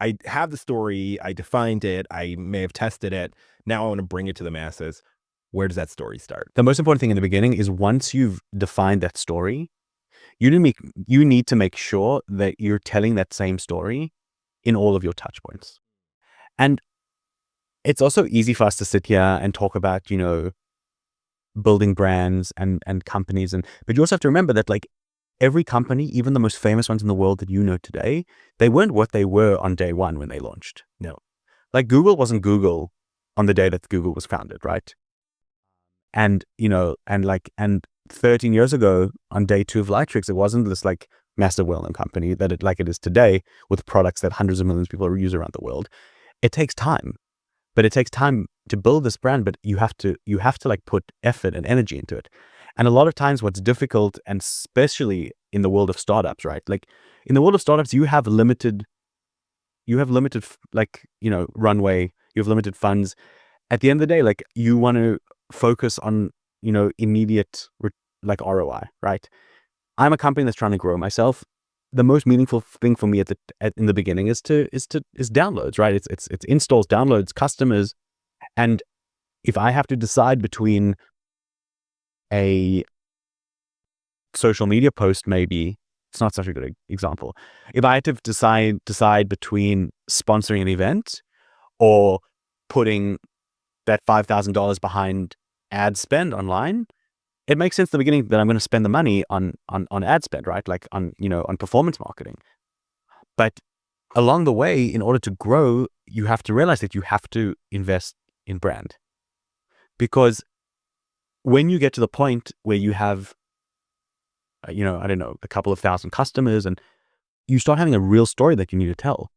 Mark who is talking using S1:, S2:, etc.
S1: I have the story, I defined it, I may have tested it. Now I want to bring it to the masses. Where does that story start?
S2: The most important thing in the beginning is once you've defined that story, you need to make sure that you're telling that same story in all of your touch points. And it's also easy for us to sit here and talk about, building brands and companies. But you also have to remember that like every company, even the most famous ones in the world that you know today, they weren't what they were on day one when they launched.
S1: No.
S2: Like Google wasn't Google on the day that Google was founded, right? And, and 13 years ago on day two of Lightricks, it wasn't this like massive well-known company that it is today with products that hundreds of millions of people use around the world. It takes time, but it takes time to build this brand, but you have to like put effort and energy into it. And a lot of times what's difficult, and especially in the world of startups, right? Like in the world of startups, you have limited runway, you have limited funds. At the end of the day, like you want to focus on, immediate like ROI, right? I'm a company that's trying to grow myself. The most meaningful thing for me in the beginning is downloads, right? It's installs, downloads, customers. And if I have to decide between a social media post, maybe it's not such a good example. If I had to decide between sponsoring an event or putting that $5,000 behind ad spend online, it makes sense in the beginning that I'm going to spend the money on ad spend, right? Like on performance marketing. But along the way, in order to grow, you have to realize that you have to invest in brand. Because when you get to the point where you have, I don't know, a couple of thousand customers and you start having a real story that you need to tell.